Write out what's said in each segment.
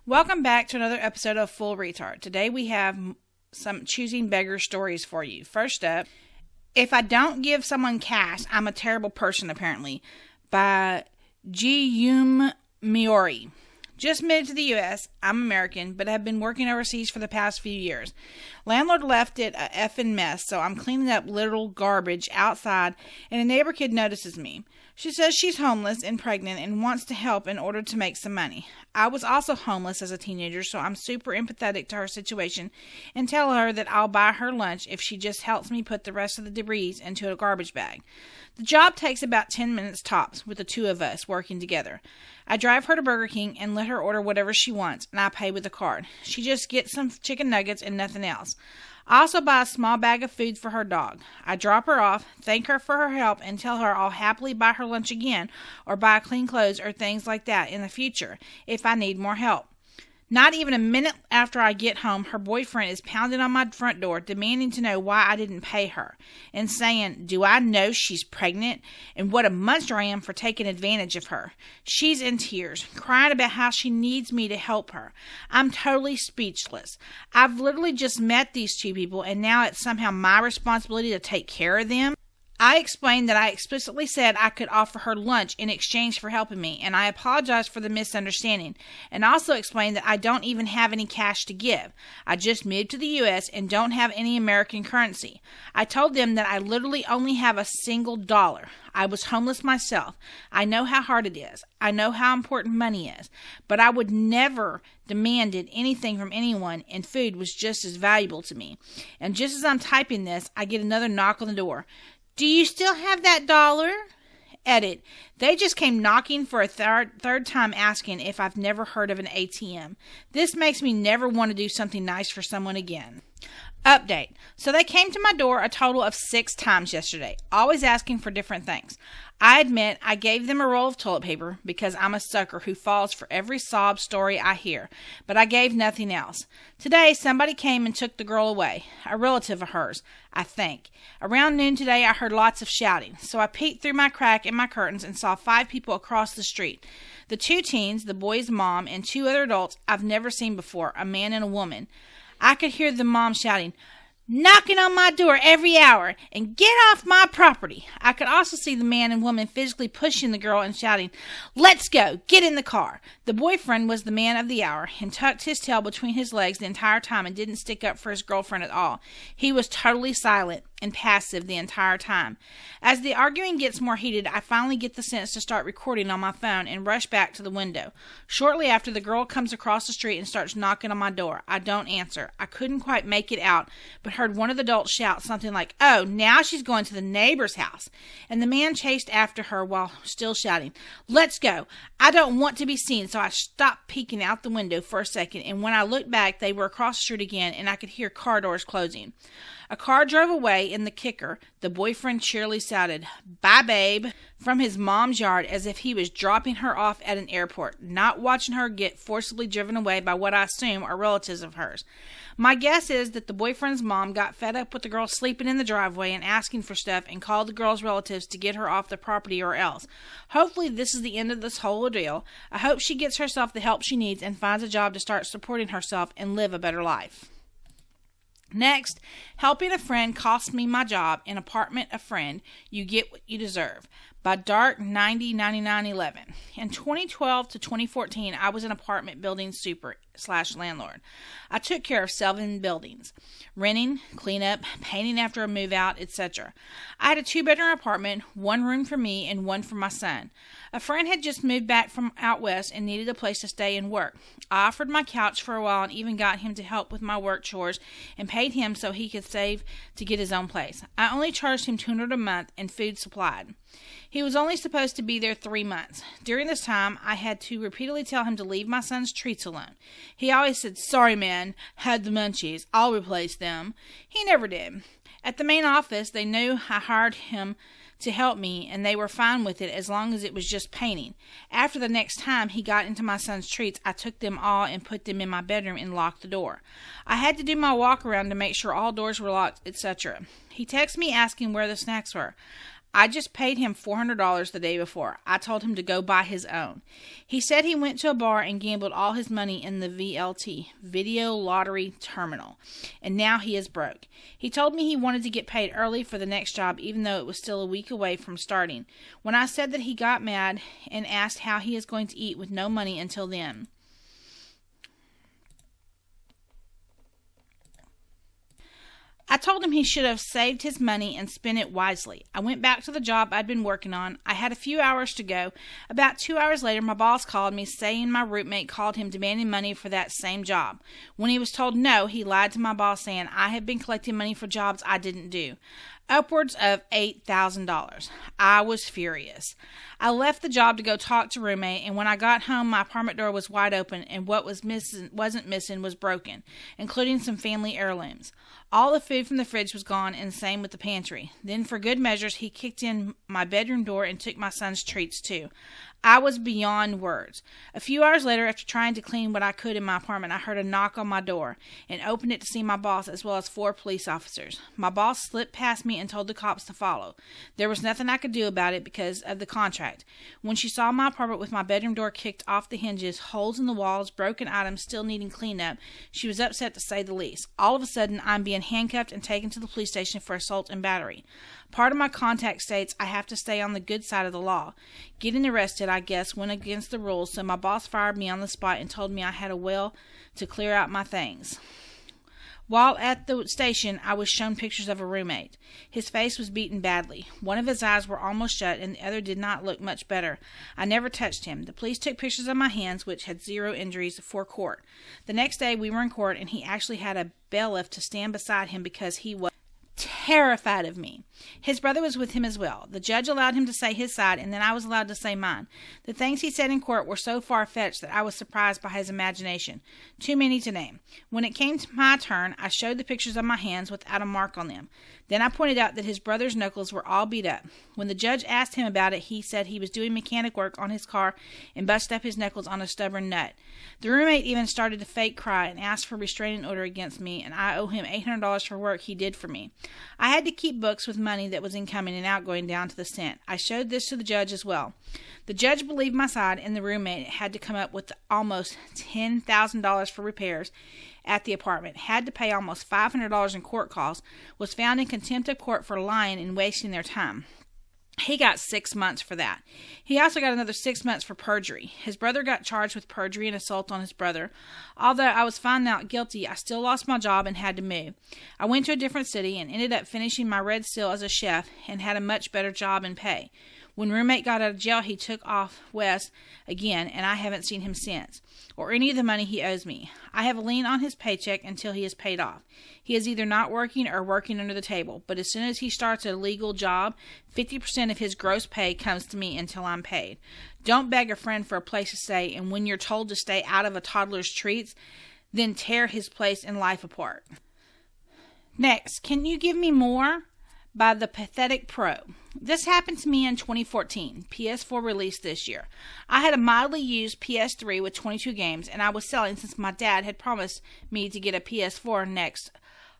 Welcome back to another episode of Full Retard. Today we have some choosing beggar stories for you. First up, If I Don't Give Someone Cash, I'm a Terrible Person, apparently, by G. Miori. Just moved to the U.S. I'm American, but have been working overseas for the past few years. Landlord left it a effing mess, so I'm cleaning up literal garbage outside, and a neighbor kid notices me. She says she's homeless and pregnant and wants to help in order to make some money. I was also homeless as a teenager, so I'm super empathetic to her situation and tell her that I'll buy her lunch if she just helps me put the rest of the debris into a garbage bag. The job takes about 10 minutes tops with the two of us working together. I drive her to Burger King and let her order whatever she wants, and I pay with a card. She just gets some chicken nuggets and nothing else. I also buy a small bag of food for her dog. I drop her off, thank her for her help, and tell her I'll happily buy her lunch again or buy clean clothes or things like that in the future if I need more help. Not even a minute after I get home, her boyfriend is pounding on my front door, demanding to know why I didn't pay her, and saying, do I know she's pregnant, and what a monster I am for taking advantage of her. She's in tears, crying about how she needs me to help her. I'm totally speechless. I've literally just met these two people, and now it's somehow my responsibility to take care of them. I explained that I explicitly said I could offer her lunch in exchange for helping me, and I apologized for the misunderstanding, and also explained that I don't even have any cash to give. I just moved to the U.S. and don't have any American currency. I told them that I literally only have $1. I was homeless myself. I know how hard it is. I know how important money is, but I would never demanded anything from anyone, and food was just as valuable to me. And just as I'm typing this, I get another knock on the door. Do you still have that $1? Edit. They just came knocking for a third time asking if I've never heard of an ATM. This makes me never want to do something nice for someone again. Update. So they came to my door a total of 6 times yesterday, always asking for different things. I admit I gave them a roll of toilet paper because I'm a sucker who falls for every sob story I hear, but I gave nothing else. Today, somebody came and took the girl away, a relative of hers, I think. Around noon today, I heard lots of shouting, so I peeked through my crack in my curtains and saw 5 people across the street. The 2 teens, the boy's mom, and 2 other adults I've never seen before, a man and a woman. I could hear the mom shouting, knocking on my door every hour, and get off my property. I could also see the man and woman physically pushing the girl and shouting, let's go, get in the car. The boyfriend was the man of the hour and tucked his tail between his legs the entire time and didn't stick up for his girlfriend at all. He was totally silent and passive the entire time. As the arguing gets more heated, I finally get the sense to start recording on my phone and rush back to the window. Shortly after, the girl comes across the street and starts knocking on my door. I don't answer. I couldn't quite make it out, but heard one of the adults shout something like, oh, now she's going to the neighbor's house. And the man chased after her while still shouting, let's go. I don't want to be seen, so I stopped peeking out the window for a second, and when I looked back, they were across the street again, and I could hear car doors closing. A car drove away, and the kicker, the boyfriend cheerily shouted, bye, babe, from his mom's yard as if he was dropping her off at an airport, not watching her get forcibly driven away by what I assume are relatives of hers. My guess is that the boyfriend's mom got fed up with the girl sleeping in the driveway and asking for stuff and called the girl's relatives to get her off the property or else. Hopefully this is the end of this whole ordeal. I hope she gets herself the help she needs and finds a job to start supporting herself and live a better life. Next, helping a friend cost me my job. In Apartment a Friend, You Get What You Deserve, by Dark 909911. In 2012 to 2014, I was an apartment building super/landlord. I took care of 7 buildings, renting, cleanup, painting after a move out, etc. I had a 2-bedroom apartment, 1 room for me and 1 for my son. A friend had just moved back from out west and needed a place to stay and work. I offered my couch for a while and even got him to help with my work chores and paid him so he could save to get his own place. I only charged him $200 a month and food supplied. He was only supposed to be there 3 months. During this time, I had to repeatedly tell him to leave my son's treats alone. He always said, sorry man, had the munchies, I'll replace them. He never did. At the main office, they knew I hired him to help me, and they were fine with it as long as it was just painting. After the next time he got into my son's treats, I took them all and put them in my bedroom and locked the door. I had to do my walk around to make sure all doors were locked, etc. He texted me asking where the snacks were. I just paid him $400 the day before. I told him to go buy his own. He said he went to a bar and gambled all his money in the VLT, Video Lottery Terminal, and now he is broke. He told me he wanted to get paid early for the next job even though it was still a week away from starting. When I said that, he got mad and asked how he is going to eat with no money until then. I told him he should have saved his money and spent it wisely. I went back to the job I'd been working on. I had a few hours to go. About 2 hours later, my boss called me saying my roommate called him demanding money for that same job. When he was told no, he lied to my boss saying I had been collecting money for jobs I didn't do. Upwards of $8,000. I was furious. I left the job to go talk to roommate, and when I got home, my apartment door was wide open, and what wasn't missing was broken, including some family heirlooms. All the food from the fridge was gone, and same with the pantry. Then, for good measures, he kicked in my bedroom door and took my son's treats, too. I was beyond words. A few hours later, after trying to clean what I could in my apartment, I heard a knock on my door and opened it to see my boss as well as 4 police officers. My boss slipped past me and told the cops to follow. There was nothing I could do about it because of the contract. When she saw my apartment with my bedroom door kicked off the hinges, holes in the walls, broken items still needing cleanup, she was upset to say the least. All of a sudden, I'm being handcuffed and taken to the police station for assault and battery. Part of my contract states I have to stay on the good side of the law. Getting arrested, I guess, went against the rules, so my boss fired me on the spot and told me I had a will to clear out my things. While at the station, I was shown pictures of a roommate. His face was beaten badly. One of his eyes were almost shut, and the other did not look much better. I never touched him. The police took pictures of my hands, which had 0 injuries, for court. The next day, we were in court, and he actually had a bailiff to stand beside him because he was terrified of me. His brother was with him as well. The judge allowed him to say his side, and then I was allowed to say mine. The things he said in court were so far-fetched that I was surprised by his imagination. Too many to name. When it came to my turn, I showed the pictures of my hands without a mark on them. Then I pointed out that his brother's knuckles were all beat up. When the judge asked him about it, he said he was doing mechanic work on his car and busted up his knuckles on a stubborn nut. The roommate even started to fake cry and asked for a restraining order against me, and I owe him $800 for work he did for me. I had to keep books with money that was incoming and outgoing down to the cent. I showed this to the judge as well. The judge believed my side, and the roommate had to come up with almost $10,000 for repairs at the apartment, had to pay almost $500 in court costs, was found in contempt of court for lying and wasting their time. He got 6 months for that. He also got another 6 months for perjury. His brother got charged with perjury and assault on his brother. Although I was found out guilty, I still lost my job and had to move. I went to a different city and ended up finishing my red seal as a chef and had a much better job and pay. When roommate got out of jail, he took off west again, and I haven't seen him since, or any of the money he owes me. I have a lien on his paycheck until he is paid off. He is either not working or working under the table, but as soon as he starts a legal job, 50% of his gross pay comes to me until I'm paid. Don't beg a friend for a place to stay, and when you're told to stay out of a toddler's treats, then tear his place in life apart. Next, can you give me more? By the Pathetic Pro. This happened to me in 2014, PS4 released this year. I had a mildly used PS3 with 22 games, and I was selling since my dad had promised me to get a PS4 next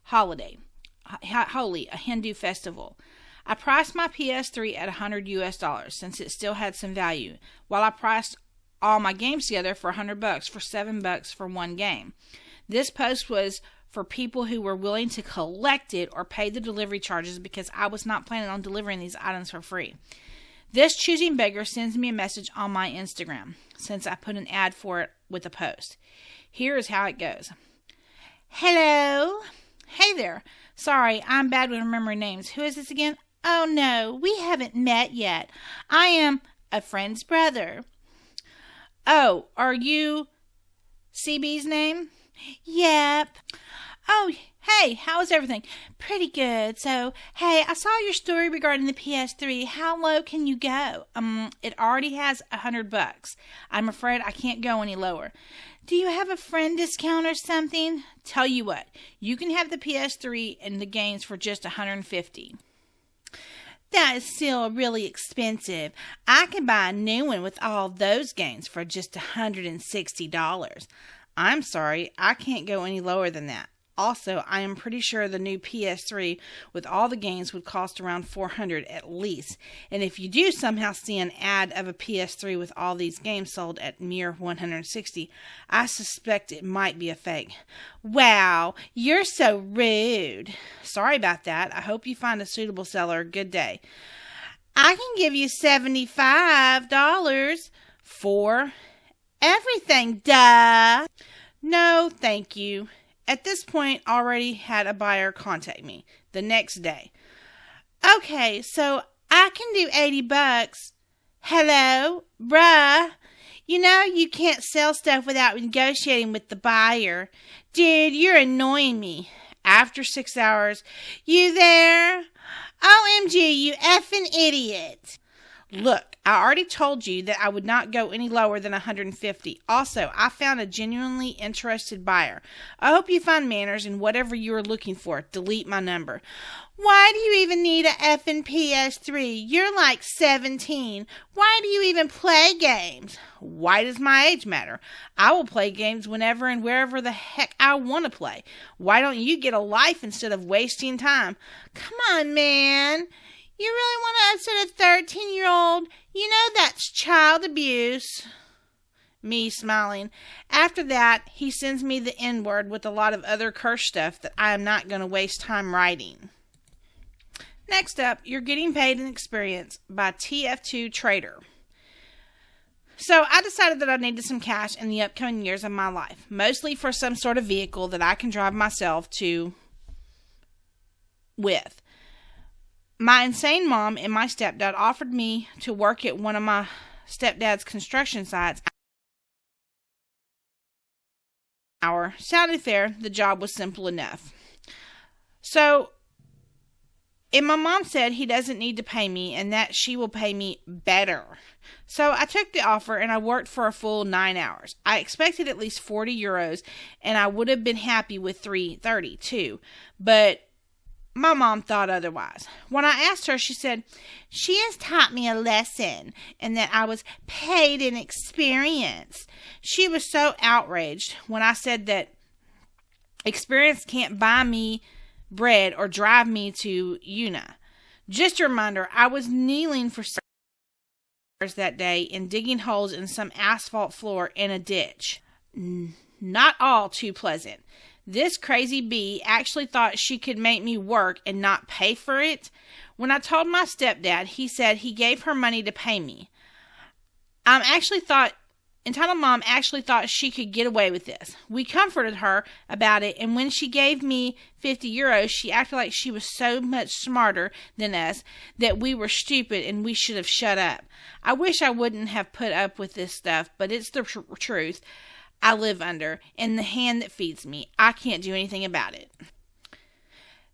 holiday, Holi, a Hindu festival. I priced my PS3 at $100 since it still had some value, while I priced all my games together for $100 for $7 for one game. This post was for people who were willing to collect it or pay the delivery charges because I was not planning on delivering these items for free. This choosing beggar sends me a message on my Instagram since I put an ad for it with a post. Here is how it goes. Hello. Hey there. Sorry, I'm bad with remembering names. Who is this again? Oh no, we haven't met yet. I am a friend's brother. Oh, are you CB's name? Yep. Oh, hey, how's everything? Pretty good. So, hey, I saw your story regarding the PS3. How low can you go? It already has $100. I'm afraid I can't go any lower. Do you have a friend discount or something? Tell you what, you can have the PS3 and the games for just $150. That is still really expensive. I can buy a new one with all those games for just $160. I'm sorry, I can't go any lower than that. Also, I am pretty sure the new PS3 with all the games would cost around $400 at least. And if you do somehow see an ad of a PS3 with all these games sold at mere $160, I suspect it might be a fake. Wow, you're so rude. Sorry about that. I hope you find a suitable seller. Good day. I can give you $75 for everything, duh. No, thank you. At this point, already had a buyer contact me the next day. Okay, so I can do $80. Hello, bruh. You know you can't sell stuff without negotiating with the buyer. Dude, you're annoying me. After 6 hours, you there? OMG, you effing idiot. Look, I already told you that I would not go any lower than $150. Also, I found a genuinely interested buyer. I hope you find manners in whatever you are looking for. Delete my number. Why do you even need a effing PS3? You're like 17. Why do you even play games? Why does my age matter? I will play games whenever and wherever the heck I want to play. Why don't you get a life instead of wasting time? Come on, man. You really want to upset a 13-year-old? You know that's child abuse. Me smiling. After that, he sends me the N-word with a lot of other curse stuff that I am not going to waste time writing. Next up, You're Getting Paid in Experience by TF2 Trader. So I decided that I needed some cash in the upcoming years of my life, mostly for some sort of vehicle that I can drive myself to with. My insane mom and my stepdad offered me to work at one of my stepdad's construction sites. Sounded fair. The job was simple enough. And my mom said he doesn't need to pay me and that she will pay me better. So I took the offer and I worked for a full 9 hours. I expected at least €40 and I would have been happy with $3.30 too. But my mom thought otherwise. When I asked her, she said, she has taught me a lesson and that I was paid in experience. She was so outraged when I said that experience can't buy me bread or drive me to Una. Just a reminder, I was kneeling for hours that day and digging holes in some asphalt floor in a ditch. Not all too pleasant. This crazy bee actually thought she could make me work and not pay for it. When I told my stepdad, he said he gave her money to pay me. Entitled Mom actually thought she could get away with this. We comforted her about it, and when she gave me €50, she acted like she was so much smarter than us that we were stupid and we should have shut up. I wish I wouldn't have put up with this stuff, but it's the truth I live under, and the hand that feeds me. I can't do anything about it.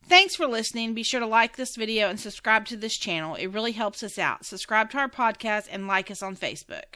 Thanks for listening. Be sure to like this video and subscribe to this channel. It really helps us out. Subscribe to our podcast and like us on Facebook.